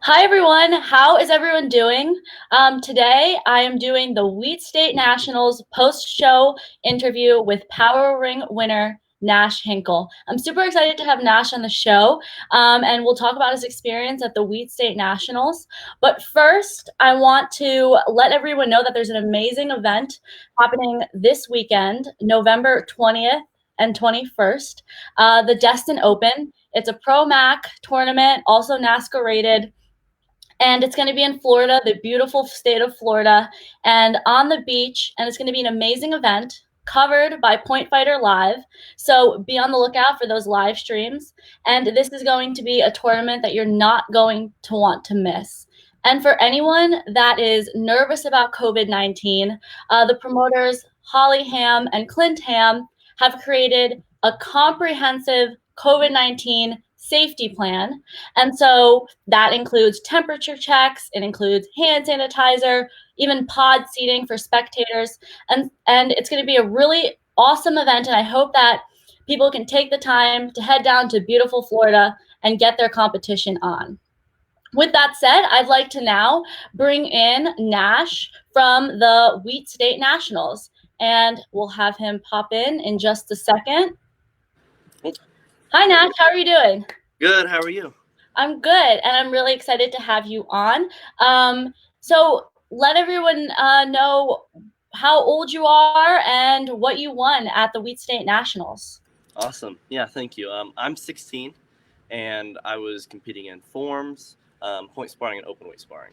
Hi everyone, how is everyone doing? Today I am doing the Wheat State Nationals post-show interview with Power Ring winner Nash Hinkle. I'm super excited to have Nash on the show, and we'll talk about his experience at the Wheat State Nationals. But first, I want to let everyone know that there's an amazing event happening this weekend, November 20th and 21st, the Destin Open. It's a Pro Mac tournament, also NASCAR rated, and it's going to be in Florida, the beautiful state of Florida, and on the beach. And it's going to be an amazing event covered by Point Fighter Live. So be on the lookout for those live streams. And this is going to be a tournament that you're not going to want to miss. And for anyone that is nervous about COVID-19, the promoters Holly Ham and Clint Ham have created a comprehensive COVID-19 safety plan. And so that includes temperature checks, it includes hand sanitizer, even pod seating for spectators. And it's going to be a really awesome event. And I hope that people can take the time to head down to beautiful Florida and get their competition on. With that said, I'd like to now bring in Nash from the Wheat State Nationals, and we'll have him pop in just a second. Hi, Nash. How are you doing? Good. How are you? I'm good, and I'm really excited to have you on. So let everyone know how old you are and what you won at the Wheat State Nationals. Awesome. Yeah, thank you. I'm 16, and I was competing in forms, point sparring, and open weight sparring.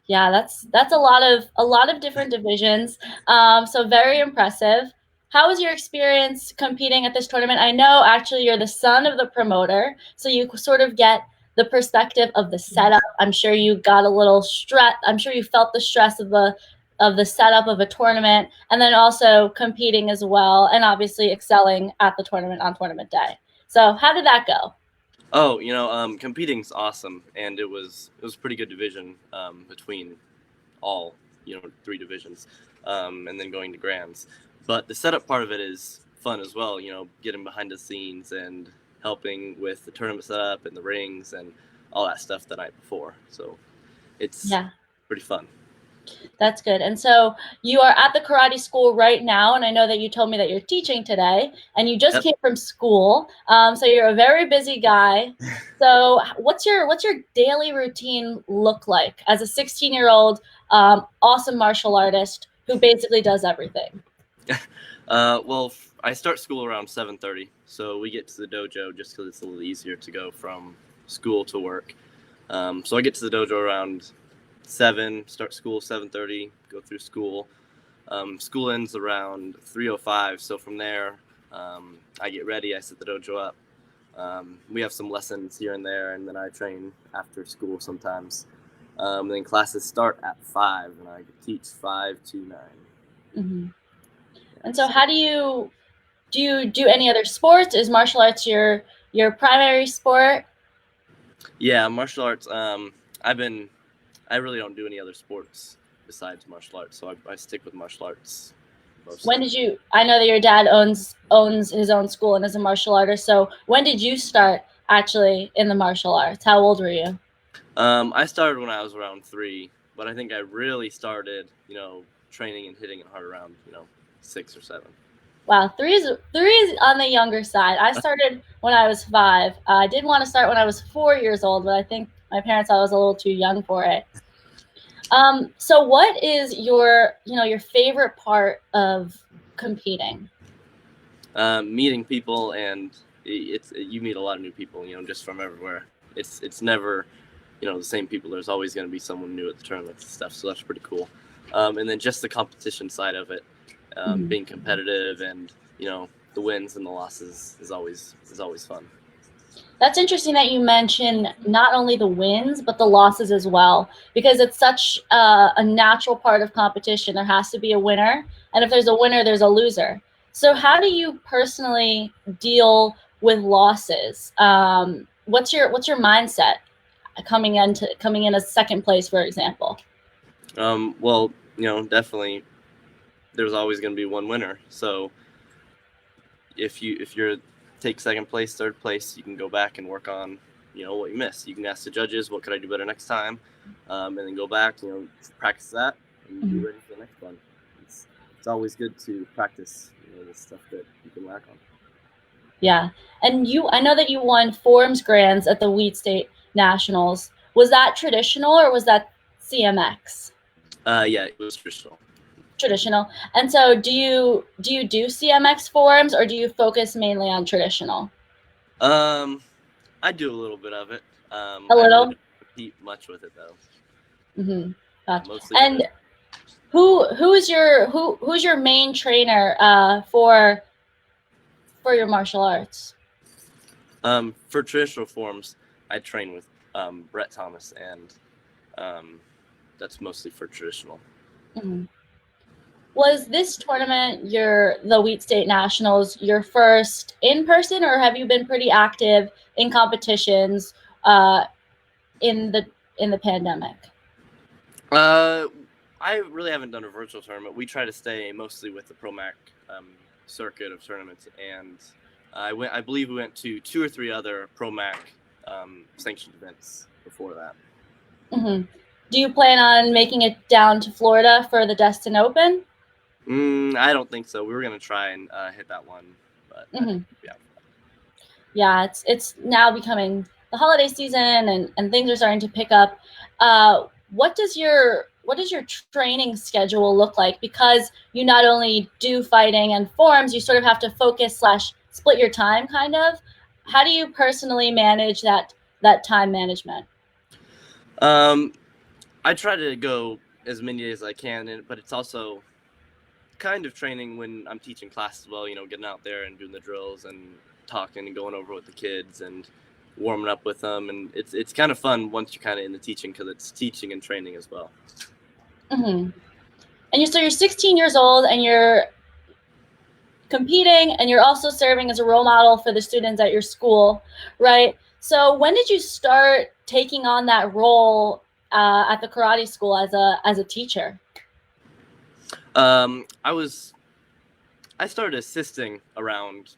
Yeah, that's a lot of different divisions. So very impressive. How was your experience competing at this tournament? I know actually you're the son of the promoter, so you sort of get the perspective of the setup. I'm sure you got a little stress. I'm sure you felt the stress of the setup of a tournament, and then also competing as well, and obviously excelling at the tournament on tournament day. So how did that go? Oh, competing's awesome, and it was a pretty good division between all three divisions, and then going to grands. But the setup part of it is fun as well. Getting behind the scenes and helping with the tournament setup and the rings and all that stuff the night before. So it's pretty fun. That's good. And so you are at the karate school right now, and I know that you told me that you're teaching today, and you just came from school. So you're a very busy guy. So what's your daily routine look like as a 16-year-old awesome martial artist who basically does everything? Well, I start school around 7:30, so we get to the dojo just because it's a little easier to go from school to work. So I get to the dojo around 7, start school 7:30, go through school. School ends around 3:05, so from there I get ready, I set the dojo up. We have some lessons here and there, and then I train after school sometimes. And then classes start at 5, and I teach 5 to 9. Mm-hmm. And so how do you do any other sports? Is martial arts your primary sport? Yeah, martial arts. I really don't do any other sports besides martial arts, so I stick with martial arts mostly. When did you? I know that your dad owns his own school and is a martial artist. So when did you start actually in the martial arts? How old were you? I started when I was around 3, but I think I really started, training and hitting it hard around, 6 or 7. Wow, three is on the younger side. I started when I was 5. I did want to start when I was 4 years old, but I think my parents thought I was a little too young for it. So what is your favorite part of competing? Meeting people, and you meet a lot of new people, just from everywhere. It's never, the same people. There's always going to be someone new at the tournaments and stuff, so that's pretty cool. And then just the competition side of it, being competitive, and the wins and the losses is always fun. That's interesting that you mention not only the wins, but the losses as well, because it's such a natural part of competition. There has to be a winner, and if there's a winner, there's a loser. So how do you personally deal with losses? What's your mindset coming in as second place, for example? Well, definitely there's always going to be one winner. So if you're take second place, third place, you can go back and work on, what you missed. You can ask the judges, what could I do better next time, and then go back, practice that and be ready for the next one. It's always good to practice, the stuff that you can lack on. Yeah, and I know that you won forms grants at the Wheat State Nationals. Was that traditional or was that CMX? Yeah, it was traditional. Traditional. And so do you do CMX forms or do you focus mainly on traditional? I do a little bit of it. A I little? really don't compete much with it though. Mm-hmm. Gotcha. Mostly. And who's your main trainer for your martial arts? For traditional forms, I train with Brett Thomas, and that's mostly for traditional. Mm-hmm. Was this tournament the Wheat State Nationals your first in person, or have you been pretty active in competitions in the pandemic? I really haven't done a virtual tournament. We try to stay mostly with the ProMac circuit of tournaments, and I believe we went to 2 or 3 other ProMac sanctioned events before that. Mm-hmm. Do you plan on making it down to Florida for the Destin Open? I don't think so. We were gonna try and hit that one, but yeah. Yeah, it's now becoming the holiday season, and things are starting to pick up. What does your training schedule look like? Because you not only do fighting and forms, you sort of have to focus / split your time, kind of. How do you personally manage that time management? I try to go as many days as I can, but it's also kind of training when I'm teaching class as well. Getting out there and doing the drills and talking and going over with the kids and warming up with them, and it's kind of fun once you're kind of in the teaching, because it's teaching and training as well. Mm-hmm. And so you're 16 years old and you're competing, and you're also serving as a role model for the students at your school, right? So when did you start taking on that role at the karate school as a teacher? I started assisting around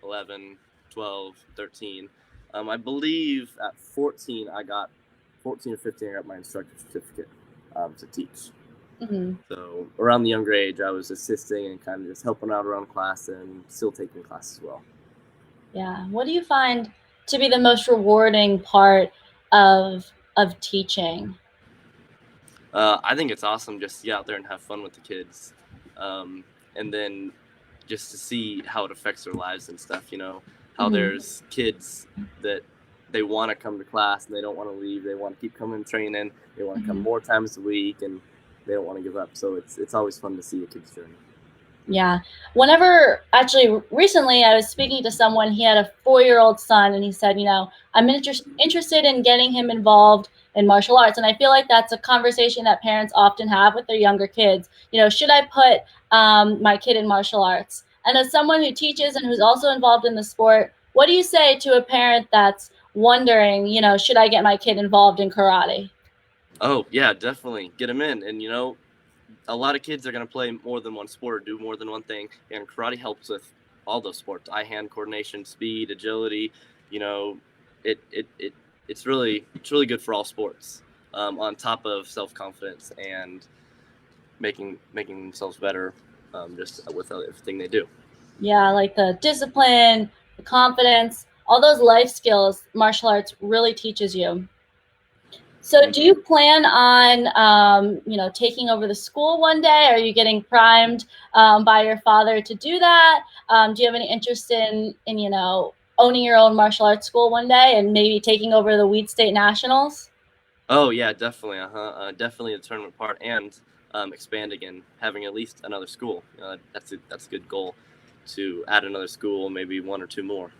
11, 12, 13. I believe at 14 or 15, I got my instructor certificate to teach. Mm-hmm. So around the younger age, I was assisting and kind of just helping out around class and still taking class as well. Yeah. What do you find to be the most rewarding part of teaching? I think it's awesome just to get out there and have fun with the kids, and then just to see how it affects their lives and stuff. How there's kids that they want to come to class and they don't want to leave. They want to keep coming training. They want to come more times a week, and they don't want to give up. So it's always fun to see a kid's journey. Yeah. Actually, recently I was speaking to someone, he had a 4-year-old son, and he said, I'm interested in getting him involved in martial arts. And I feel like that's a conversation that parents often have with their younger kids. Should I put my kid in martial arts? And as someone who teaches and who's also involved in the sport, what do you say to a parent that's wondering, should I get my kid involved in karate? Oh, yeah, definitely. Get them in. And, a lot of kids are going to play more than one sport or do more than one thing, and karate helps with all those sports: eye-hand coordination, speed, agility. It's really good for all sports, on top of self-confidence and making themselves better, just with everything they do. Yeah, like the discipline, the confidence, all those life skills martial arts really teaches you. So do you plan on, taking over the school one day? Are you getting primed by your father to do that? Do you have any interest in owning your own martial arts school one day and maybe taking over the Wheat State Nationals? Oh, yeah, definitely. Definitely the tournament part, and expanding and having at least another school. That's a good goal, to add another school, maybe 1 or 2 more.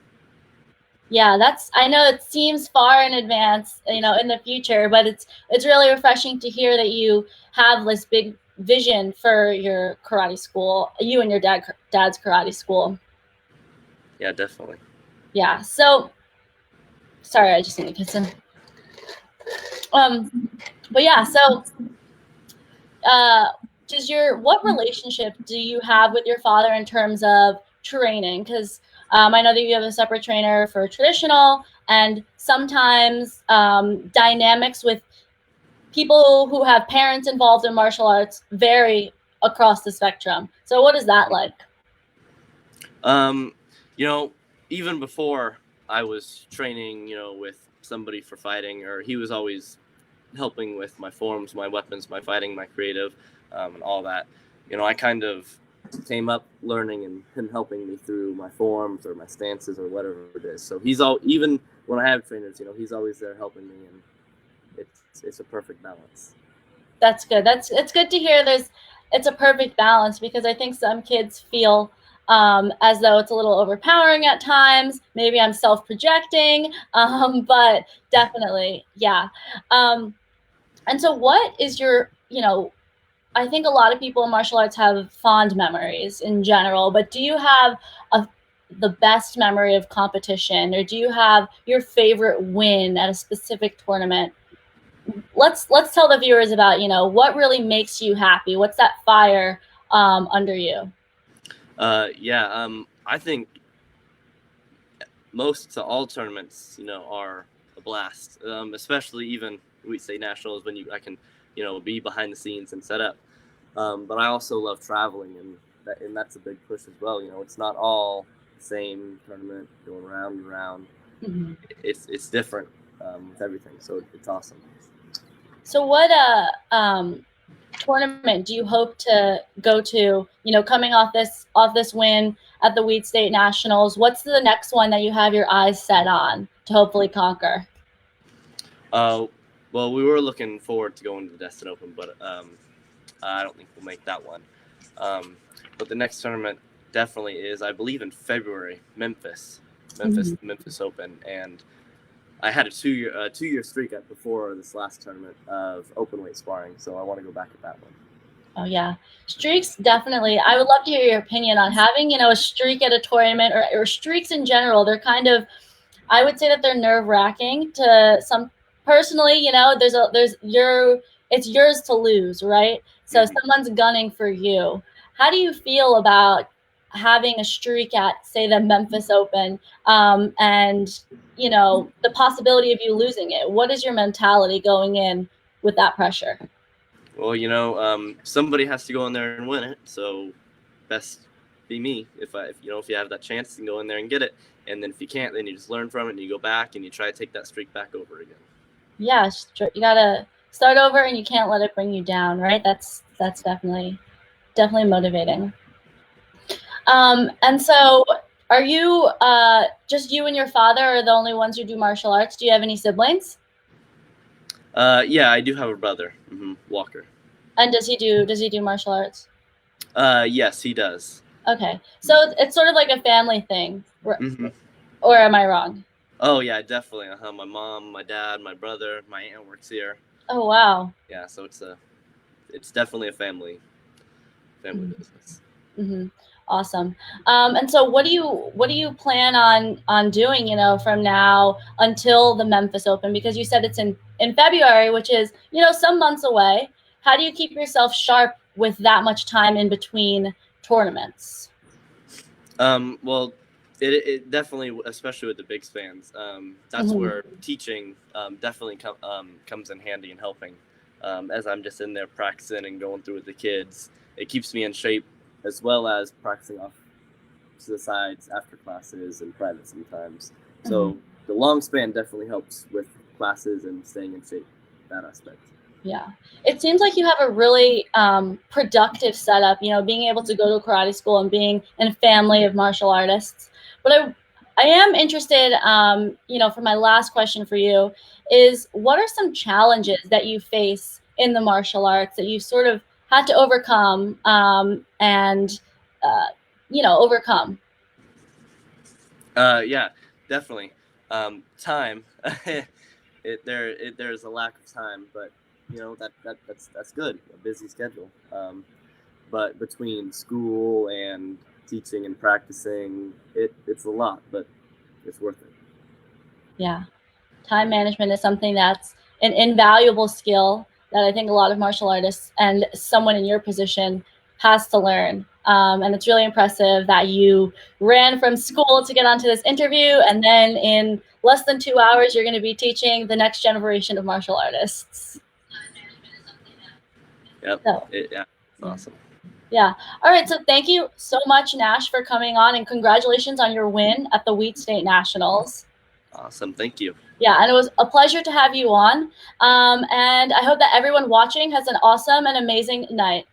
Yeah, I know it seems far in advance, in the future, but it's really refreshing to hear that you have this big vision for your karate school, you and your dad's karate school. Yeah, definitely. Yeah. So, sorry, I just need to kiss him. But yeah, so, what relationship do you have with your father in terms of training? Because I know that you have a separate trainer for traditional, and sometimes dynamics with people who have parents involved in martial arts vary across the spectrum. So what is that like? You know, even before I was training, with somebody for fighting, or he was always helping with my forms, my weapons, my fighting, my creative, and all that. I kind of came up learning and him helping me through my forms or my stances or whatever it is. So he's even when I have trainers, he's always there helping me, and it's a perfect balance. That's good. It's good to hear. It's a perfect balance, because I think some kids feel as though it's a little overpowering at times. Maybe I'm self-projecting, but definitely, yeah. And so, what is your, I think a lot of people in martial arts have fond memories in general, but do you have the best memory of competition, or do you have your favorite win at a specific tournament? Let's tell the viewers about, what really makes you happy. What's that fire under you? Yeah. I think most to all tournaments, are a blast. Especially even we say nationals when I can, be behind the scenes and set up. But I also love traveling, and that's a big push as well. It's not all the same tournament going round and round. Mm-hmm. It's different with everything, so it's awesome. So what tournament do you hope to go to? Coming off this win at the Wheat State Nationals, what's the next one that you have your eyes set on to hopefully conquer? Well, we were looking forward to going to the Destin Open, but I don't think we'll make that one. But the next tournament definitely is, I believe, in February, Memphis, Mm-hmm. Memphis Open, and I had a two-year streak before this last tournament of open weight sparring, so I want to go back at that one. Oh yeah, streaks, definitely. I would love to hear your opinion on having, a streak at a tournament, or streaks in general. They're kind of, I would say that they're nerve-wracking to some. Personally, it's yours to lose, right? So someone's gunning for you. How do you feel about having a streak at, say, the Memphis Open, and the possibility of you losing it? What is your mentality going in with that pressure? Well, somebody has to go in there and win it, so best be me. If you have that chance, you can go in there and get it, and then if you can't, then you just learn from it and you go back and you try to take that streak back over again. Yeah, you gotta start over, and you can't let it bring you down, right? That's definitely motivating. And so, are you just you and your father are the only ones who do martial arts? Do you have any siblings? Yeah, I do have a brother, Walker. And does he do martial arts? Yes, he does. Okay, so it's sort of like a family thing, Mm-hmm. or am I wrong? Oh yeah, definitely. My mom, my dad, my brother, my aunt works here. Oh wow. Yeah, so it's definitely a family business. Mm-hmm. Awesome. And so, what do you plan on doing? From now until the Memphis Open, because you said it's in February, which is some months away. How do you keep yourself sharp with that much time in between tournaments? Well, it definitely, especially with the big fans, that's where teaching definitely comes in handy and helping. As I'm just in there practicing and going through with the kids, it keeps me in shape, as well as practicing off to the sides after classes and private sometimes. So the long span definitely helps with classes and staying in shape, that aspect. Yeah, it seems like you have a really productive setup, being able to go to karate school and being in a family of martial artists. But I am interested, for my last question for you is, what are some challenges that you face in the martial arts that you sort of had to overcome, and overcome? Yeah, definitely. Time. There's a lack of time, but that's good. A busy schedule. But between school and teaching and practicing, it's a lot, but it's worth it. Yeah, time management is something that's an invaluable skill that I think a lot of martial artists and someone in your position has to learn. And it's really impressive that you ran from school to get onto this interview, and then in less than 2 hours, you're going to be teaching the next generation of martial artists. Yep. So, Yeah, it's awesome. Yeah. All right. So thank you so much, Nash, for coming on, and congratulations on your win at the Wheat State Nationals. Awesome. Thank you. Yeah, and it was a pleasure to have you on. And I hope that everyone watching has an awesome and amazing night.